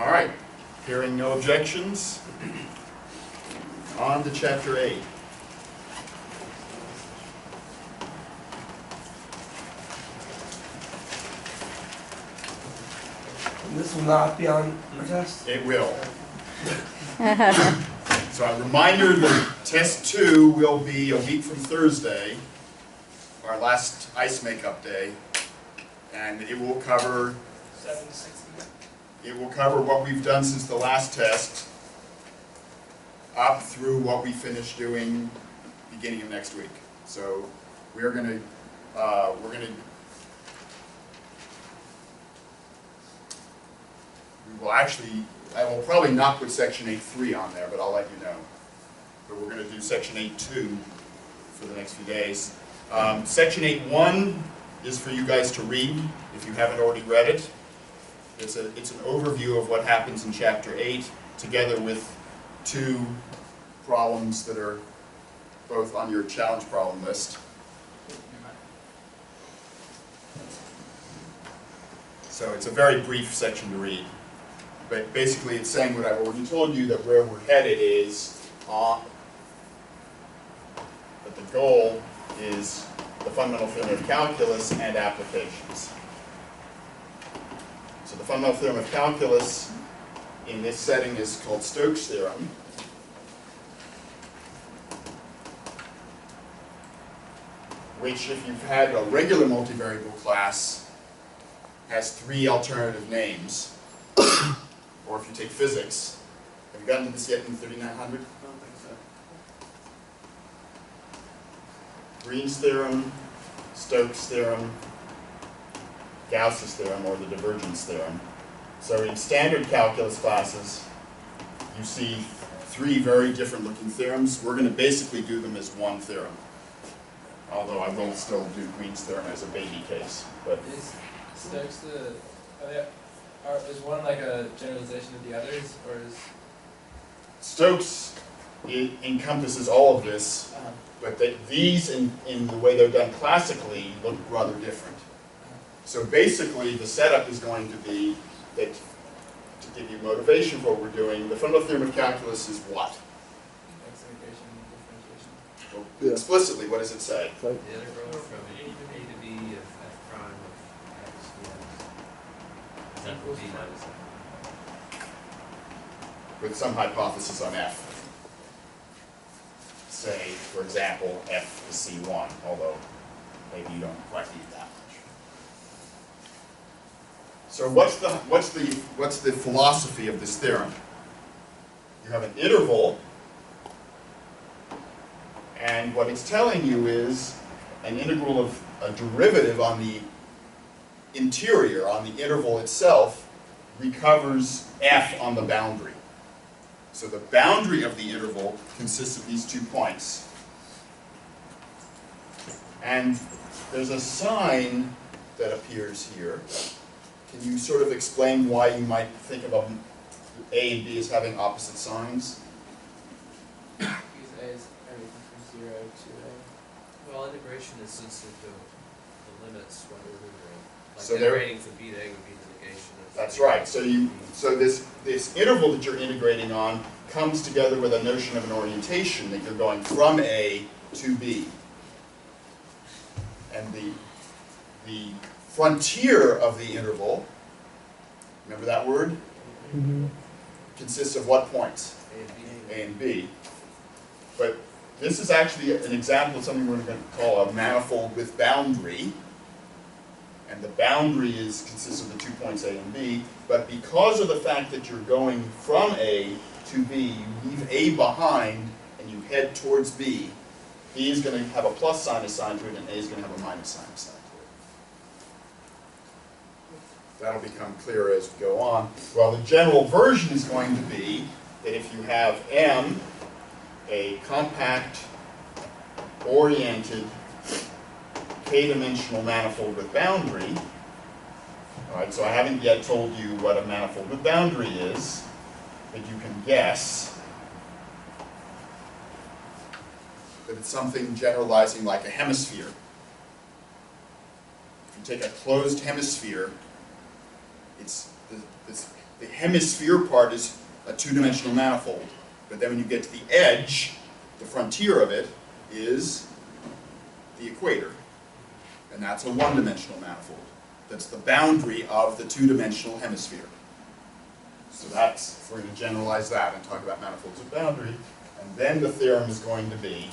All right, hearing no objections, on to Chapter 8. And this will not be on our test? It will. So a reminder that Test 2 will be a week from Thursday, our last ice makeup day, and it will cover 760. It will cover what we've done since the last test, up through what we finish doing beginning of next week. So we will actually, I will probably not put section 8.3 on there, but I'll let you know. But we're going to do section 8.2 for the next few days. Section 8.1 is for you guys to read if you haven't already read it. It's an overview of what happens in Chapter 8, together with two problems that are both on your challenge problem list. So it's a very brief section to read. But basically it's saying what I've already told you, that where we're headed is that the goal is the fundamental theorem of calculus and applications. So the fundamental theorem of calculus in this setting is called Stokes Theorem. Which, if you've had a regular multivariable class, has three alternative names. Or if you take physics, have you gotten to this yet in 3900? I don't think so. Green's theorem, Stokes theorem, Gauss's theorem, or the divergence theorem. So in standard calculus classes, you see three very different looking theorems. We're going to basically do them as one theorem. Although I will still do Green's theorem as a baby case. But is Stokes is one like a generalization of the others, or is Stokes encompasses all of this, but these, in the way they're done classically, look rather different. So basically, the setup is going to be that, to give you motivation for what we're doing, the fundamental theorem of calculus is what? X integration and differentiation? Well, explicitly, what does it say? The integral from a to b of f prime of x dx is equal to b minus f. With some hypothesis on f. Say, for example, f is c1, although maybe you don't quite need that much. So what's the philosophy of this theorem? You have an interval, and what it's telling you is an integral of a derivative on the interior, on the interval itself, recovers f on the boundary. So the boundary of the interval consists of these 2 points. And there's a sign that appears here. Can you sort of explain why you might think of A and B as having opposite signs? Because A is everything from 0 to A. Well, integration is sensitive to the limits when we're integrating. Like So integrating from b to a would be the negation of. That's right. So this interval that you're integrating on comes together with a notion of an orientation, that you're going from A to B. And the frontier of the interval, remember that word? Mm-hmm. Consists of what points? A and B. But this is actually an example of something we're going to call a manifold with boundary. And the boundary consists of the 2 points A and B. But because of the fact that you're going from A to B, you leave A behind and you head towards B. B is going to have a plus sign assigned to it, and A is going to have a minus sign assigned to it. That'll become clearer as we go on. Well, the general version is going to be that if you have M, a compact, oriented, k-dimensional manifold with boundary, all right, so I haven't yet told you what a manifold with boundary is, but you can guess that it's something generalizing like a hemisphere. If you take a closed hemisphere, it's this the hemisphere part is a two-dimensional manifold. But then when you get to the edge, the frontier of it is the equator. And that's a one-dimensional manifold. That's the boundary of the two-dimensional hemisphere. So that's, if we're going to generalize that and talk about manifolds of boundary, and then the theorem is going to be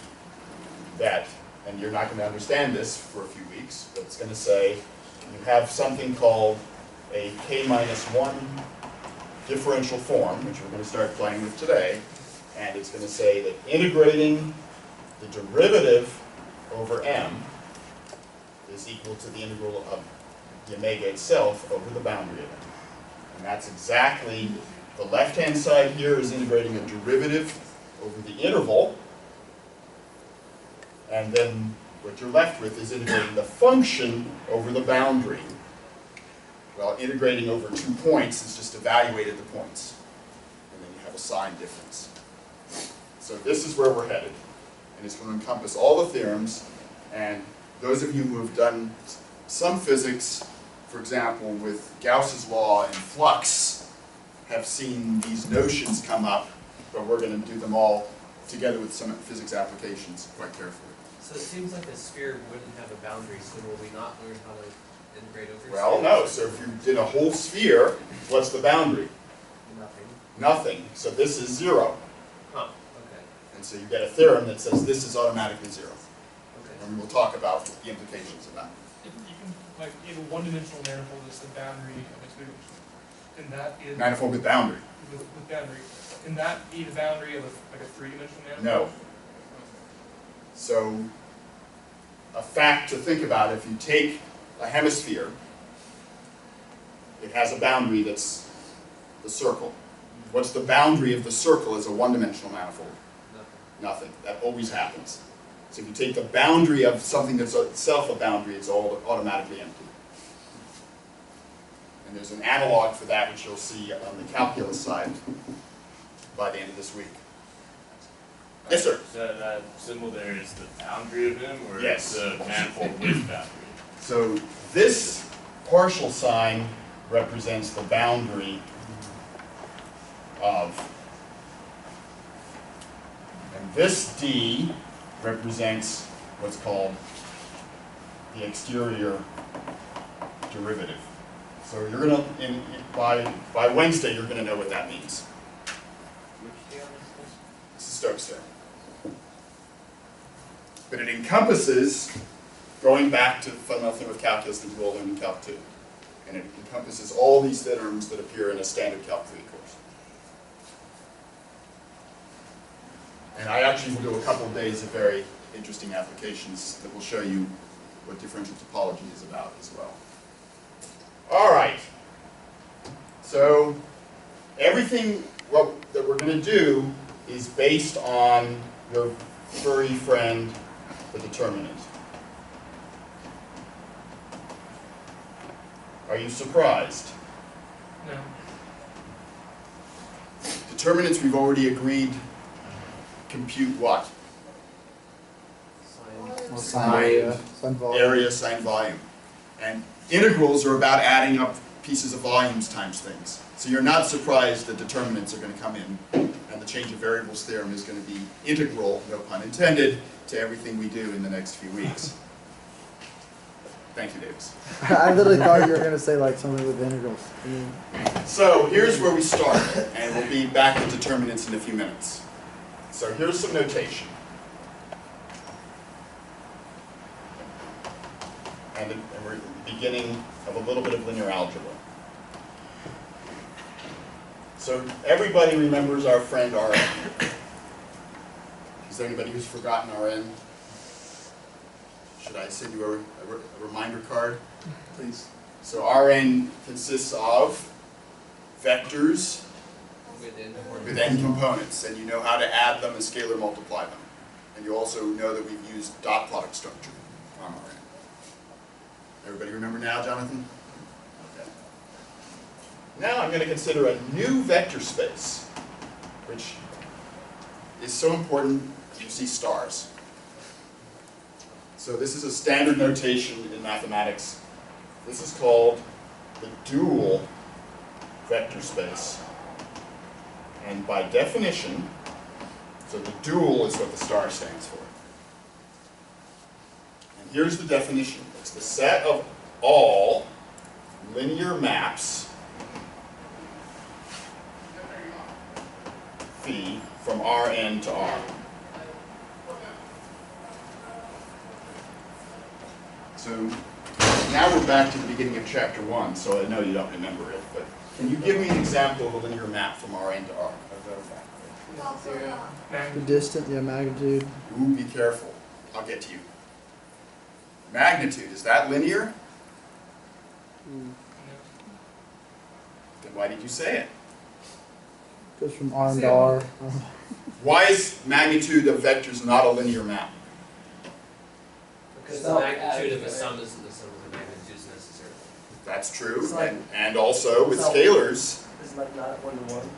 that, and you're not going to understand this for a few weeks, but it's going to say you have something called a k-1 differential form, which we're going to start playing with today, and it's going to say that integrating the derivative over m is equal to the integral of the omega itself over the boundary of m. And that's exactly, the left-hand side here is integrating a derivative over the interval, and then what you're left with is integrating the function over the boundary. Well, integrating over 2 points is just evaluated the points, and then you have a sign difference. So this is where we're headed, and it's going to encompass all the theorems, and those of you who have done some physics, for example, with Gauss's law and flux, have seen these notions come up, but we're going to do them all together with some physics applications quite carefully. So it seems like a sphere wouldn't have a boundary, so will we not learn how to integrate over Well, spheres? no. So if you did a whole sphere, what's the boundary? Nothing. Nothing. So this is 0. Huh, okay. And so you get a theorem that says this is automatically 0. Okay. And we'll talk about the implications of that. If you can, like, if a one-dimensional manifold is the boundary of its dimension, then that is Manifold with boundary. with boundary. Can that be the boundary of like a three-dimensional manifold? No. So a fact to think about, if you take a hemisphere, it has a boundary that's the circle. What's the boundary of the circle as a one-dimensional manifold? Nothing. Nothing. That always happens. So if you take the boundary of something that's itself a boundary, it's all automatically empty. And there's an analog for that, which you'll see on the calculus side by the end of this week. Yes, sir. So that symbol there is the boundary of M, or Yes. the manifold with boundary? So this partial sign represents the boundary of, and this D represents what's called the exterior derivative. So you're gonna, by Wednesday, you're gonna know what that means. Which theorem is this? This is Stokes Theorem. But it encompasses, going back to the fundamental thing with calculus that you all learned in Calc 2. And it encompasses all these theorems that appear in a standard Calc 3 course. And I actually will do a couple of days of very interesting applications that will show you what differential topology is about as well. All right. So everything that we're going to do is based on your furry friend, the determinant. Are you surprised? No. Determinants, we've already agreed, compute what? Sine. Area, sine, volume. And integrals are about adding up pieces of volumes times things. So you're not surprised that determinants are going to come in, and the change of variables theorem is going to be integral, no pun intended, to everything we do in the next few weeks. Thank you, Davis. I literally thought you were going to say like something with integrals. So here's where we start, and we'll be back with determinants in a few minutes. So here's some notation. And we're at the beginning of a little bit of linear algebra. So everybody remembers our friend Rn. Is there anybody who's forgotten Rn? Should I send you a reminder card? Please. So Rn consists of vectors with n components, and you know how to add them and scalar multiply them. And you also know that we've used dot product structure on Rn. Everybody remember now, Jonathan? Okay. Now I'm going to consider a new vector space, which is so important you see stars. So this is a standard notation in mathematics. This is called the dual vector space. And by definition, so the dual is what the star stands for. And here's the definition. It's the set of all linear maps phi from Rn to R. So now we're back to the beginning of chapter 1, so I know you don't remember it, but can you give me an example of a linear map from Rn to R? The distance, yeah, magnitude. Ooh, be careful. I'll get to you. Magnitude, is that linear? Then why did you say it? Goes from R to R. Why is magnitude of vectors not a linear map? Because It's the not magnitude of the additive, sum isn't the sum of the magnitudes necessarily. That's true, It's like- and also with it's not- scalars, It's like not 1 to 1.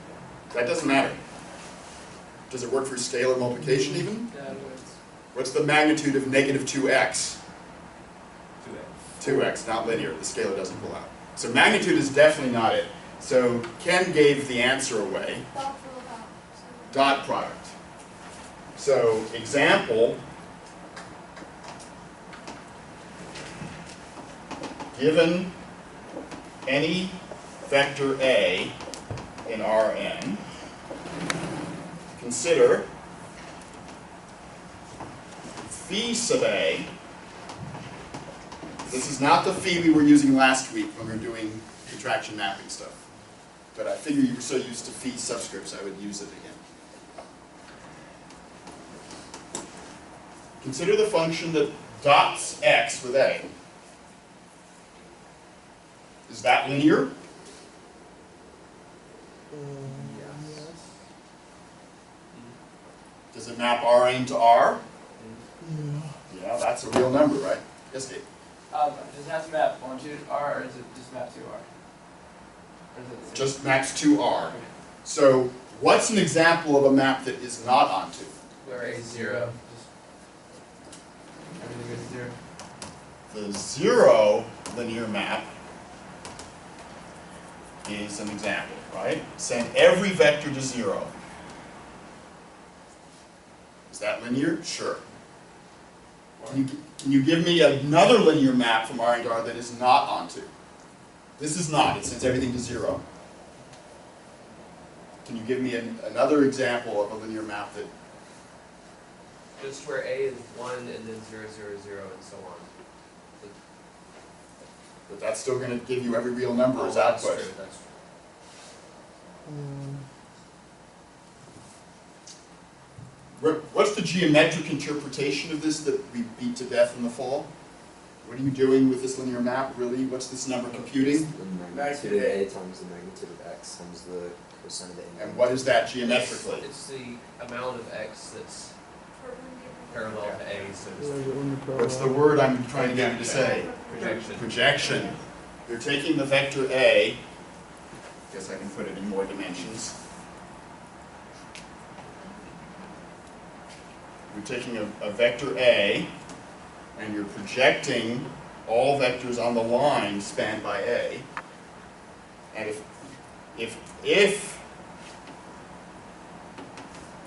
that doesn't matter. Does it work for scalar multiplication even? Yeah, What's the magnitude of negative 2x? 2x. 2x, not linear, the scalar doesn't pull out. So magnitude is definitely not it. So Ken gave the answer away. Dot product. So example, given any vector A in Rn, consider phi sub A. This is not the phi we were using last week when we were doing contraction mapping stuff. But I figure you were so used to phi subscripts, I would use it again. Consider the function that dots x with A. Is that linear? Does it map Rn to R? Yeah, that's a real number, right? Yes, Dave. does it have to map onto R, or is it just map to R? Or is it Just maps to R. So what's an example of a map that is not onto? where A is 0? Everything goes to 0. The 0 linear map is an example, right? Send every vector to 0. Is that linear? Sure. Can you give me another linear map from R to R that is not onto? This is not. It sends everything to 0. Can you give me another example of a linear map that... Just where A is 1 and then 0, 0, 0, and so on. But that's still going to give you every real number as That's output. true, that's true. What's the geometric interpretation of this that we beat to death in the fall? What are you doing with this linear map, really? What's this number computing? The magnitude of A times the magnitude of X times the cosine of the A. And what is that geometrically? It's the amount of X that's parallel to A, so to speak. What's the word I'm trying to get you to say? Projection. Projection. You're taking the vector A, guess I can put it in more dimensions. You're taking a vector A, and you're projecting all vectors on the line spanned by A. And if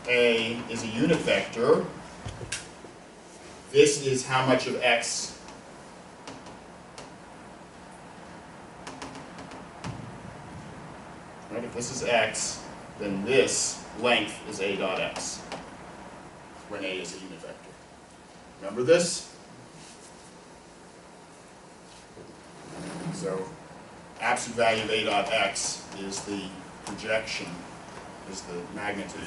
A is a unit vector, this is how much of X right? If this is X, then this length is A dot X when A is a unit vector. Remember this? So absolute value of A dot X is the projection, is the magnitude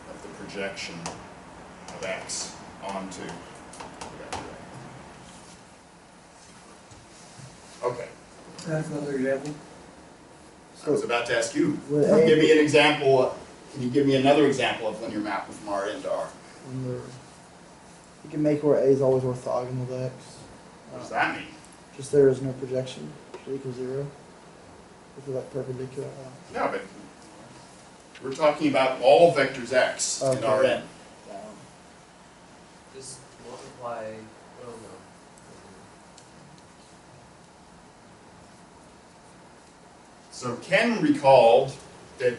of the projection of X onto the vector A. Okay, That's another example. I was about to ask you, With can you A- give me an example, can you give me another example of linear map from R into R? You can make where A is always orthogonal to X. What does that mean? Just there is no projection. Should equal 0. If you're like perpendicular. No, but we're talking about all vectors X in Okay. Rn. Just multiply, well, no. So Ken recalled that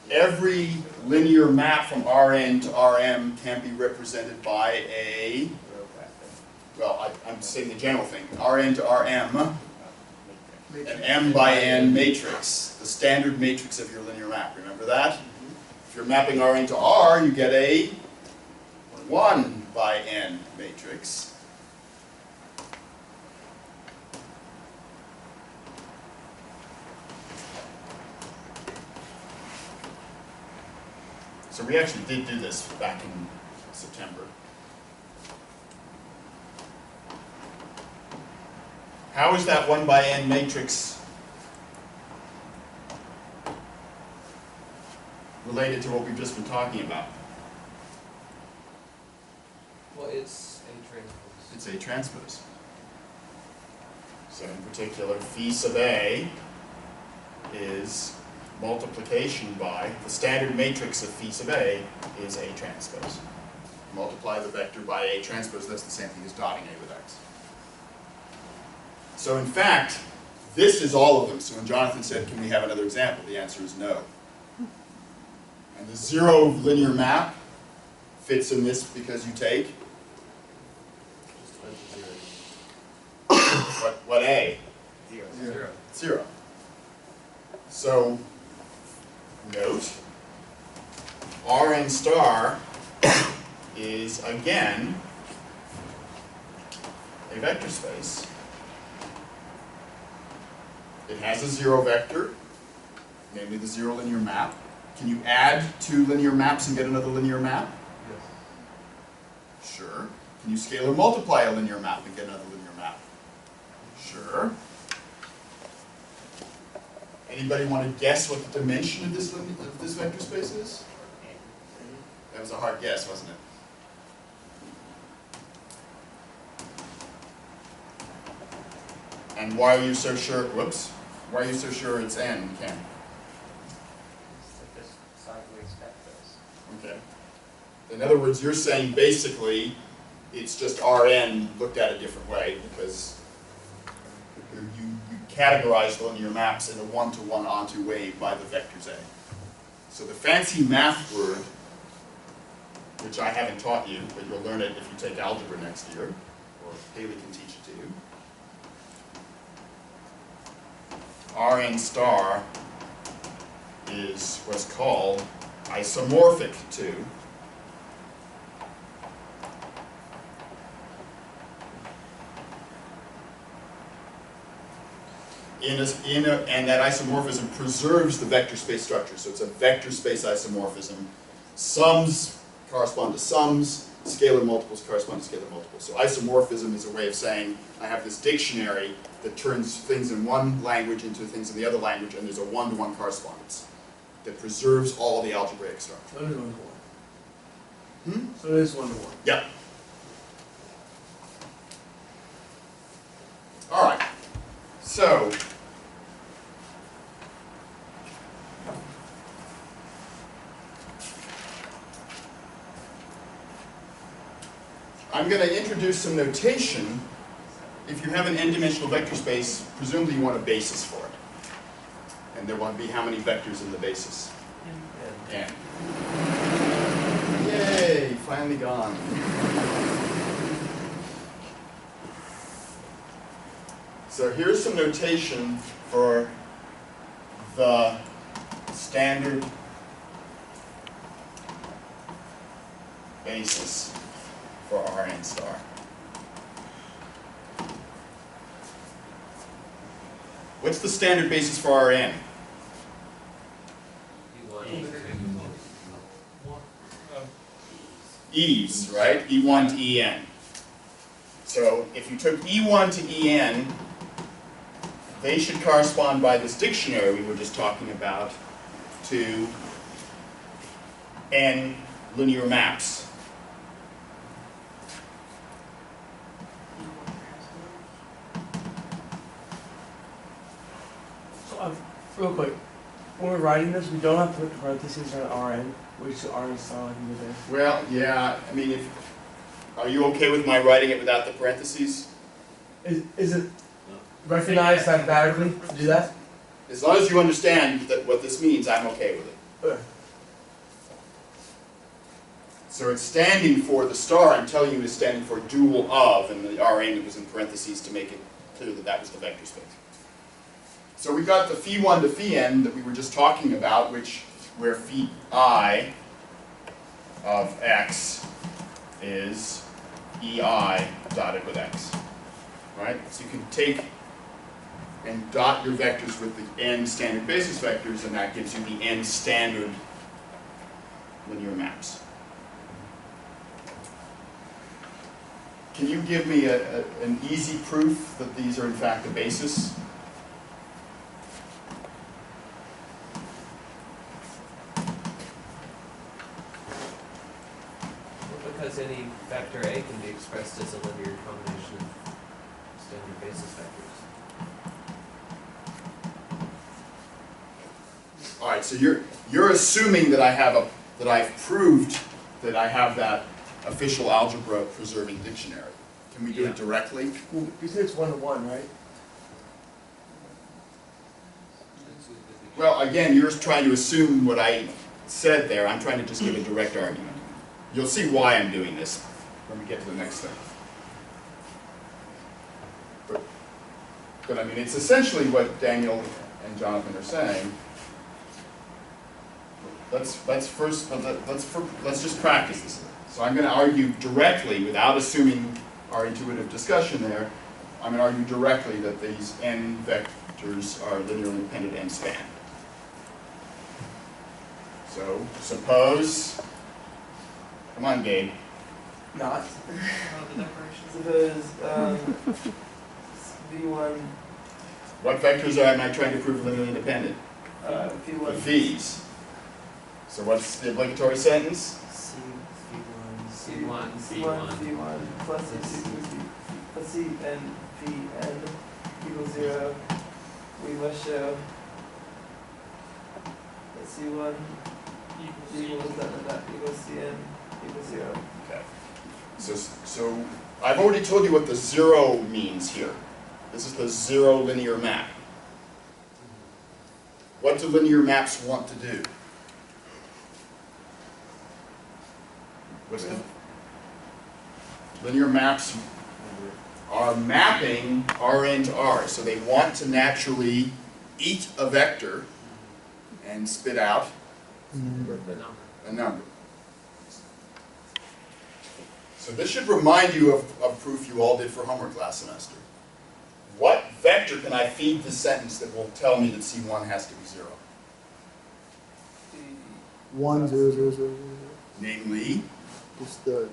every linear map from Rn to Rm can be represented by a, well, I'm saying the general thing, Rn to Rm, an m by n matrix, the standard matrix of your linear map. Remember that? If you're mapping Rn to R, you get a 1 by n matrix. So we actually did do this back in September. How is that 1 by n matrix related to what we've just been talking about? Well, it's a transpose. It's A transpose. So in particular, phi sub A is multiplication by, the standard matrix of phi sub A is A transpose. Multiply the vector by A transpose, that's the same thing as dotting A with X. So in fact, this is all of them. So when Jonathan said, can we have another example? The answer is no. And the zero linear map fits in this because you take what A? Zero. 0. So note, Rn star is again a vector space. It has a 0 vector, namely the 0 linear map. Can you add 2 linear maps and get another linear map? Yes. Sure. Can you scalar multiply a linear map and get another linear map? Sure. Anybody want to guess what the dimension of this vector space is? That was a hard guess, wasn't it? And why are you so sure, whoops, why are you so sure it's n, Ken? Just sideways vectors. Okay. In other words, you're saying basically it's just Rn looked at a different way because you categorize the linear maps in a one-to-one onto way by the vectors A. So the fancy math word, which I haven't taught you, but you'll learn it if you take algebra next year, or Haley can teach it to you. Rn star is what's called isomorphic to and that isomorphism preserves the vector space structure. So it's a vector space isomorphism. Sums correspond to sums, scalar multiples correspond to scalar multiples. So isomorphism is a way of saying I have this dictionary that turns things in one language into things in the other language, and there's a one-to-one correspondence that preserves all the algebraic structure. So it is 1-to-1. Hmm? So it is 1-to-1. Yep. All right. So I'm going to introduce some notation. If you have an n-dimensional vector space, presumably you want a basis for it. And there want to be how many vectors in the basis? N. Yay, finally gone. So here's some notation for the standard basis for Rn star. What's the standard basis for Rn? E's, right? E1 to En. So if you took E1 to En, they should correspond by this dictionary we were just talking about to n linear maps. So, real quick, when we're writing this, we don't have to put parentheses on Rn. We just Rn star like we did there. Well, yeah, I mean, are you okay with my writing it without the parentheses? Is it recognized mathematically to do that? as long as you understand that what this means, I'm okay with it. Okay. So it's standing for the star I'm telling you is standing for dual of, and the Rn was in parentheses to make it clear that that was the vector space. So we got the phi1 to phi n that we were just talking about, where phi I of x is ei dotted with x. Right? So you can take and dot your vectors with the n standard basis vectors, and that gives you the n standard linear maps. Can you give me an easy proof that these are in fact the basis? Because any vector A can be expressed as a linear combination of standard basis vectors. All right, so you're assuming that that I've proved that I have that official algebra preserving dictionary. Can we do it directly? Well, you said it's 1-to-1, right? Well, again, you're trying to assume what I said there. I'm trying to just give a direct argument. You'll see why I'm doing this when we get to the next thing. But I mean, it's essentially what Daniel and Jonathan are saying. Let's just practice this. So I'm going to argue directly, without assuming our intuitive discussion there. I'm going to argue directly that these n vectors are linearly independent and span. So suppose, come on, Gabe. Not. Suppose V1, What vectors am I trying to prove linearly independent? The V1, V's. So what's the obligatory sentence? C1, C1, V1 plus C2, plus C and Vn equals 0. We must show that C1 equals that equals Cn equals 0. Okay. So I've already told you what the 0 means here. This is the 0 linear map. What do linear maps want to do? What's the linear maps are mapping Rn to R. So they want to naturally eat a vector and spit out a number. So this should remind you of proof you all did for homework last semester. What vector can I feed this sentence that will tell me that C1 has to be 0? 1, 0, 0, 0, 0. Namely, Just the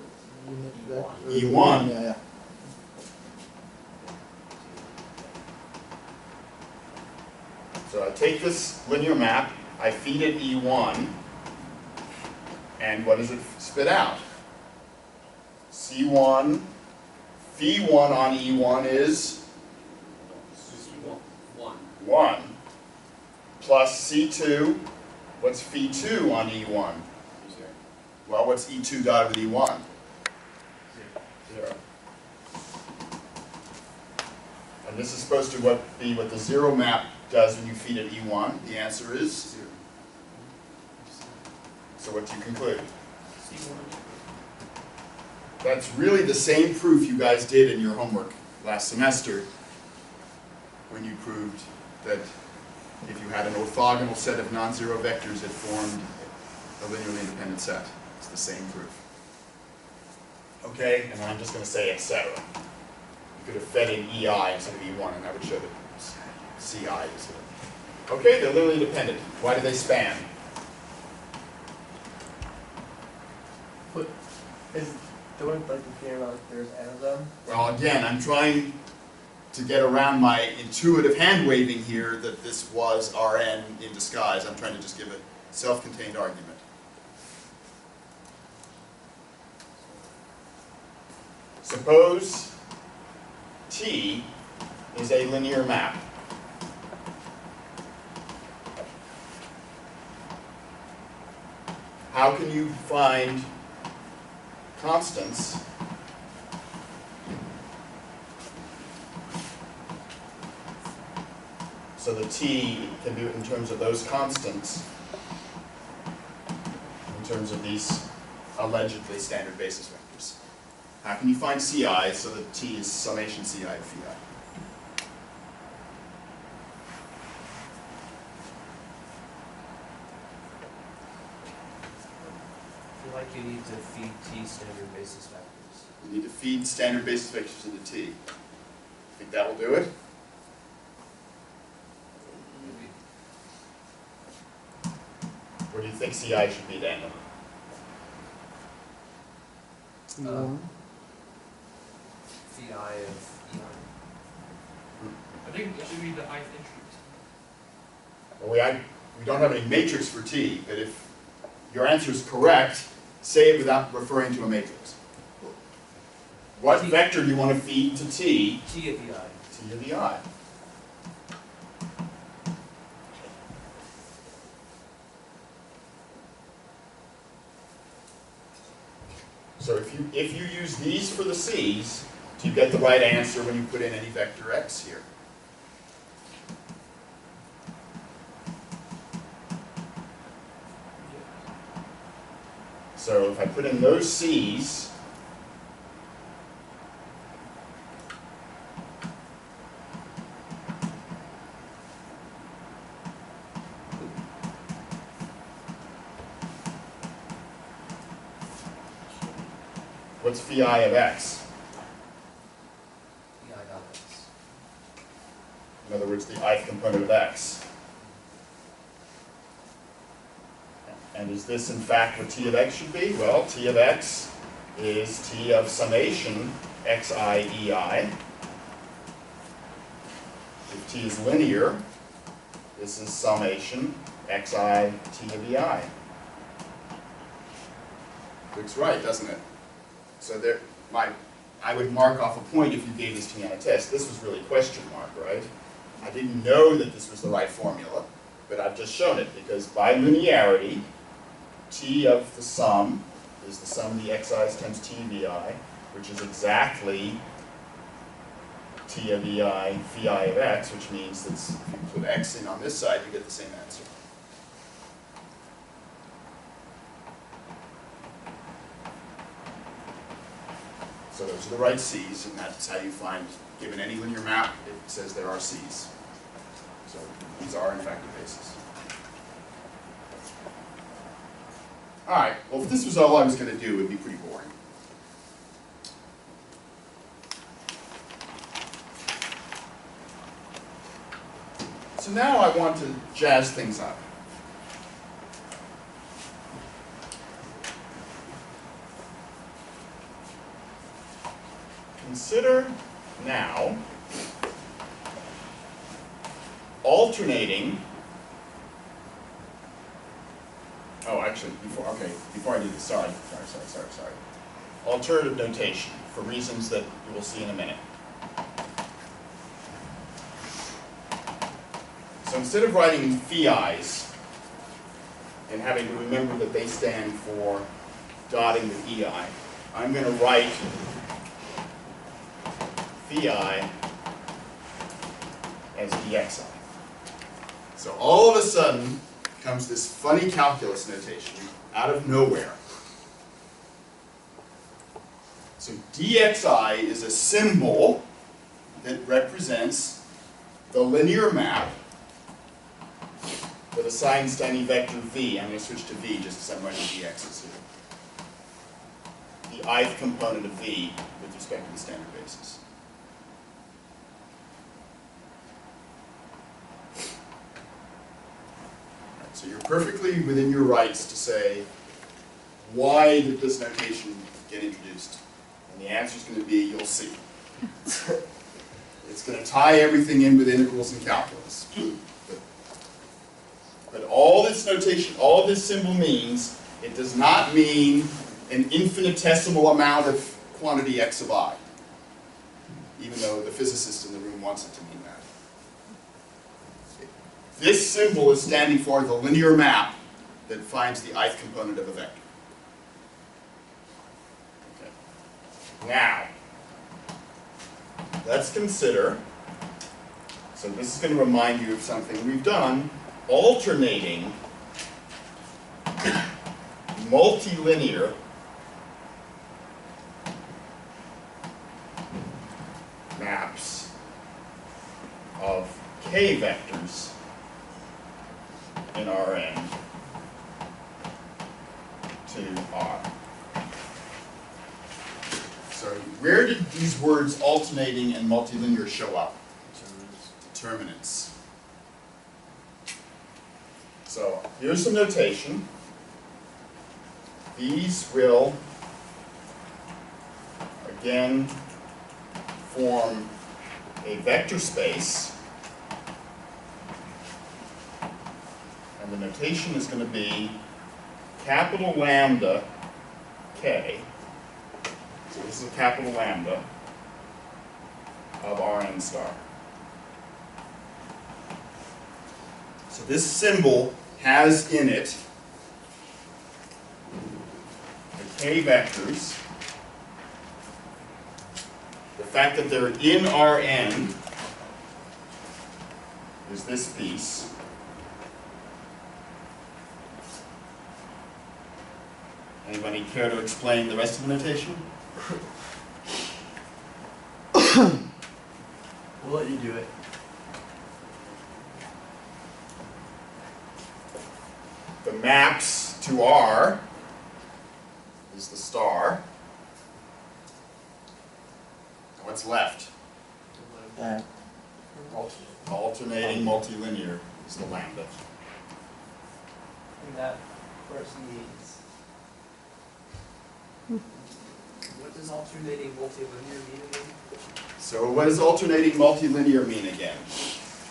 unit vector. E1. Yeah, yeah. so I take this linear map, I feed it E1, and what does it spit out? C1, phi1 on E1 is 1, plus C2, what's phi2 on E1? Well, what's E2 dotted with E1? 0. And this is supposed to be what the 0 map does when you feed it E1. The answer is 0. So what do you conclude? That's really the same proof you guys did in your homework last semester when you proved that if you had an orthogonal set of non-zero vectors, it formed a linearly independent set. It's the same proof. Okay, and I'm just going to say etc. You could have fed in EI instead of E1, and that would show that CI is here. Okay, they're linearly independent. Why do they span? But don't like the theorem like there's n of them? Well, again, I'm trying to get around my intuitive hand waving here that this was Rn in disguise. I'm trying to just give a self-contained argument. Suppose T is a linear map. How can you find constants so that t, can do it in terms of those constants, in terms of these allegedly standard basis vectors. How can you find Ci so that t is summation Ci of phi? I feel like you need to feed t standard basis vectors. You need to feed standard basis vectors into t. Think that will do it? Maybe. What do you think Ci should be, Daniel? T1. Phi of ei. I think it should be the ith entry. Well, we don't have any matrix for t, but if your answer is correct, say it without referring to a matrix. What vector do you want to feed to t? T of ei. T of the I. So if you use these for the c's, do you get the right answer when you put in any vector x here? So if I put in those c's, what's phi of x? Ei dot x. In other words, the ith component of x. And is this in fact what t of x should be? Well, t of x is t of summation xi ei. If t is linear, this is summation xi t of ei. Looks right, doesn't it? So there, I would mark off a point if you gave this to me on a test. This was really question mark, right? I didn't know that this was the right formula, but I've just shown it because by linearity, t of the sum is the sum of the xi's times t of ei, which is exactly t of ei phi of x, which means that if you put x in on this side, you get the same answer. So those are the right c's, and that's how you find, given any linear map, it says there are c's. So these are in fact the basis. All right, well if this was all I was going to do, it would be pretty boring. So now I want to jazz things up. Consider now alternating. Oh, actually, before I do this, sorry. Alternative notation for reasons that you will see in a minute. So instead of writing phi's and having to remember that they stand for dotting with ei, I'm going to write phi as dxi. So all of a sudden comes this funny calculus notation out of nowhere. So dxi is a symbol that represents the linear map with a sign-standing vector v. I'm going to switch to v just as I'm writing dx's here. The ith component of v with respect to the standard basis. So you're perfectly within your rights to say, why did this notation get introduced? And the answer is going to be, you'll see. It's going to tie everything in with integrals and calculus. But all this notation, all this symbol means, it does not mean an infinitesimal amount of quantity x of I, even though the physicist in the room wants it to mean that. This symbol is standing for the linear map that finds the ith component of a vector. Okay. Now, let's consider So this is going to remind you of something we've done, alternating multilinear maps of k vectors in Rn to R. So where did these words alternating and multilinear show up? Determinants. So here's some notation. These will again form a vector space, and the notation is going to be capital lambda k. So this is a capital lambda of Rn star. So this symbol has in it the k vectors. The fact that they're in Rn is this piece. Anybody care to explain the rest of the notation? We'll let you do it. The maps to R is the star. And what's left? Alternating multilinear is the lambda. And that, of course, means. What does alternating multilinear mean again? So what does alternating multilinear mean again?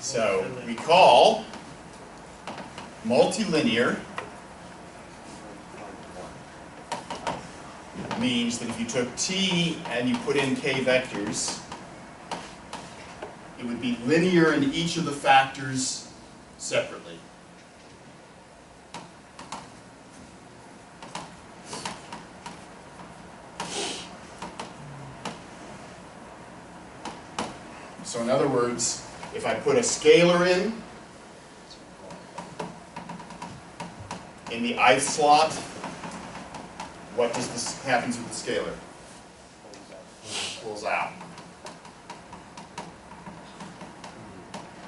So recall multilinear means that if you took t and you put in k vectors, it would be linear in each of the factors separately. So in other words, if I put a scalar in the ith slot, what does this happens with the scalar? Pulls out.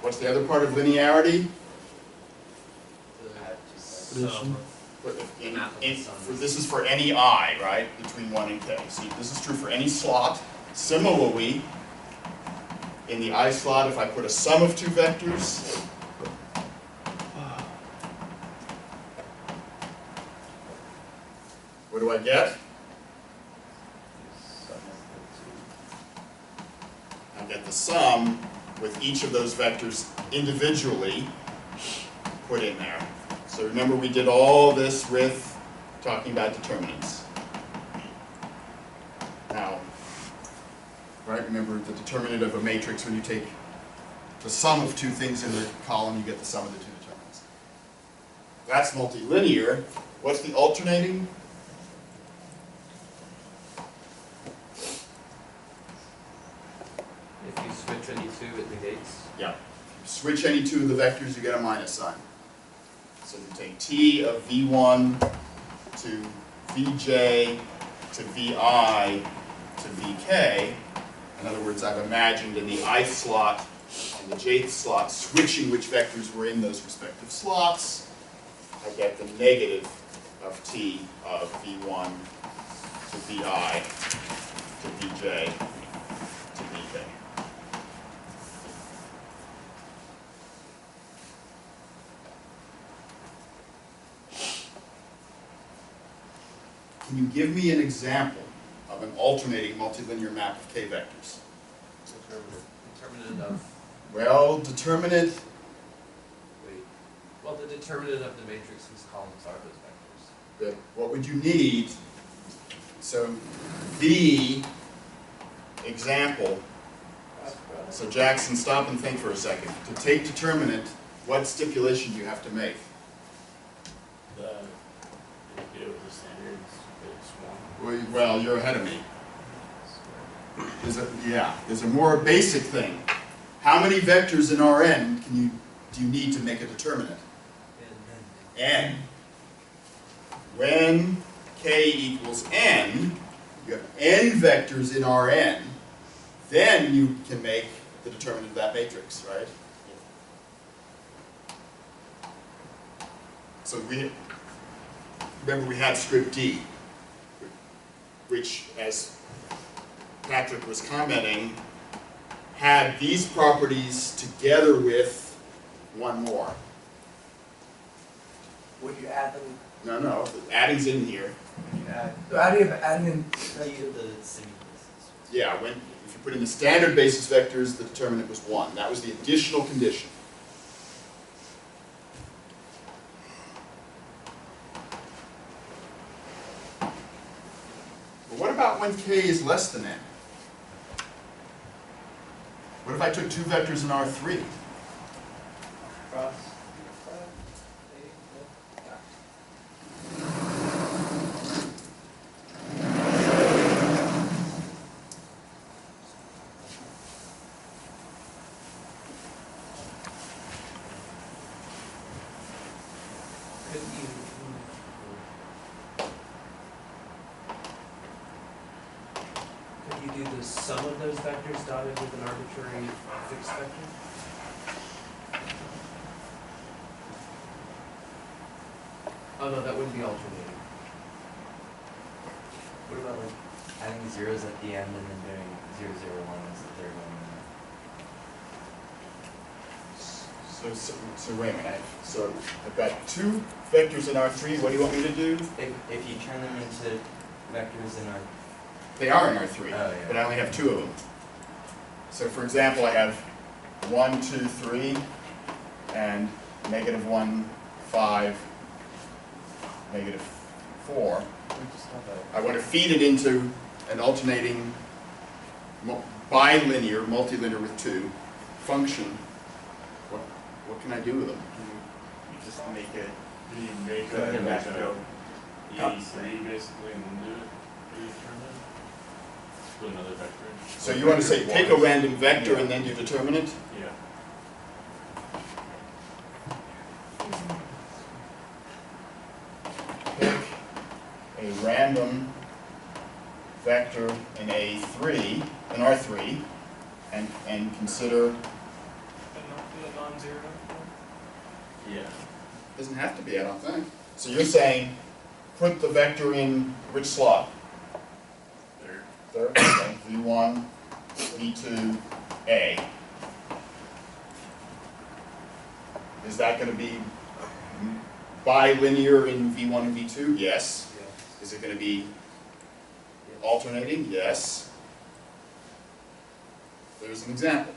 What's the other part of linearity? Addition. This is for any I, right? Between 1 and k. See, this is true for any slot. Similarly, in the I slot, if I put a sum of two vectors, what do I get? I get the sum with each of those vectors individually put in there. So remember, we did all this with talking about determinants. Now, right, remember the determinant of a matrix, when you take the sum of two things in the column, you get the sum of the two determinants. That's multilinear. What's the alternating? If you switch any two, it negates. Yeah. Switch any two of the vectors, you get a minus sign. So you take t of v1 to vj to vi to vk. In other words, I've imagined in the ith slot and the jth slot switching which vectors were in those respective slots. I get the negative of t of v1 to vi to vj to vk. Can you give me an example of an alternating multilinear map of k vectors? Determinant of, Well, determinant, wait. Well, the determinant of the matrix whose columns are those vectors. what would you need? So the example, so Jackson, stop and think for a second. To take determinant, what stipulation do you have to make? Well, you're ahead of me. There's a more basic thing. How many vectors in Rn do you need to make a determinant? N. When k equals n, you have n vectors in Rn, then you can make the determinant of that matrix, right? So remember we had script D, which, as Patrick was commenting, had these properties together with one more. Would you add them? No, adding's in here. Would you add? So adding in. No, you get the semi-basis. Yeah, if you put in the standard basis vectors, the determinant was 1. That was the additional condition. But what about when k is less than n? What if I took 2 vectors in R3? Cross. Could you do the sum of those vectors dotted with an arbitrary fixed vector? Oh no, that wouldn't be alternating. What about like adding zeros at the end and then doing 0, 0, 1 as the third one? So wait a minute. So I've got 2 vectors in R3. What do you want me to do? If you turn them into vectors in our... They are in R3, Oh, yeah. but I only have 2 of them. So for example, I have 1, 2, 3, and -1, 5, -4. I want to feed it into an alternating bilinear, multilinear with 2 function. What can I do with them? You just make it, you make Go ahead, it back like go. E3 basically and then do it for your determinant. Put another vector in. So you want to say pick a random vector and then do determinant? Yeah. Pick a random vector in A3, in R3, and consider, And not the non-zero. Yeah. doesn't have to be, I don't think. So you're saying put the vector in which slot? Third. Okay, V1, V2, A. Is that going to be bilinear in V1 and V2? Yes. Yeah. Is it going to be alternating? Yes. There's an example.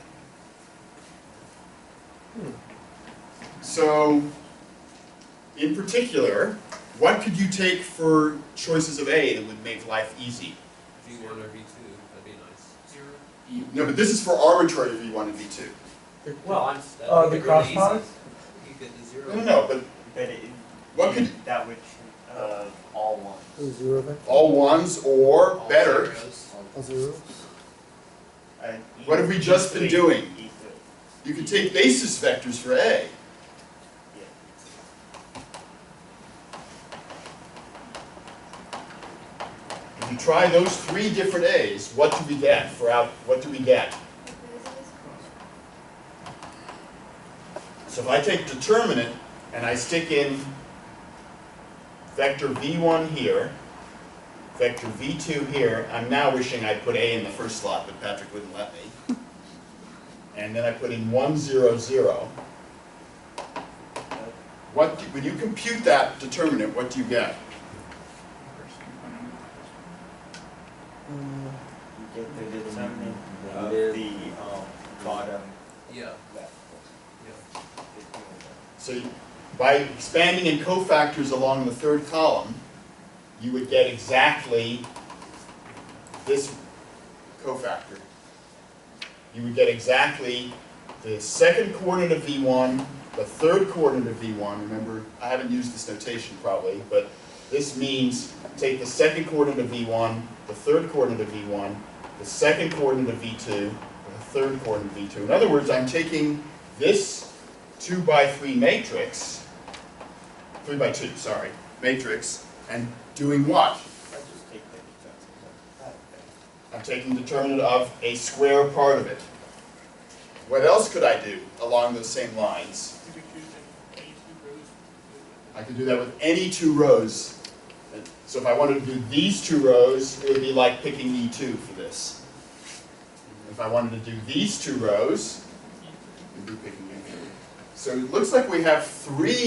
So, in particular, what could you take for choices of A that would make life easy? V1 or V2, that'd be nice. Zero. No, but this is for arbitrary V1 and V2. Well, I'm. The cross products? You get the zero. No, but But it, what could that would all one. A 0 vector, all ones or All better? zeros. all zeros. What have we just been doing? E3. You could take basis vectors for A. If you try those 3 different A's, what do we get for out? What do we get? So if I take determinant and I stick in vector V1 here, vector V2 here, I'm now wishing I'd put A in the first slot, but Patrick wouldn't let me. And then I put in 1, 0, 0. When you compute that determinant, what do you get? You get the determinant of the bottom Yeah. left. Yeah. So by expanding in cofactors along the 3rd column, you would get exactly this cofactor. You would get exactly the 2nd coordinate of V1, the 3rd coordinate of V1. Remember, I haven't used this notation probably, but this means take the 2nd coordinate of V1, the 3rd coordinate of V1, the 2nd coordinate of V2, the third coordinate V2. In other words, I'm taking this 2 by 3 matrix, 3 by 2, sorry, matrix, and doing what? I'm taking the determinant of a square part of it. What else could I do along those same lines? You could choose any two rows. I could do that with any 2 rows. So if I wanted to do these 2 rows, it would be like picking E2 for this. If I wanted to do these 2 rows, it would be picking E2. So it looks like we have 3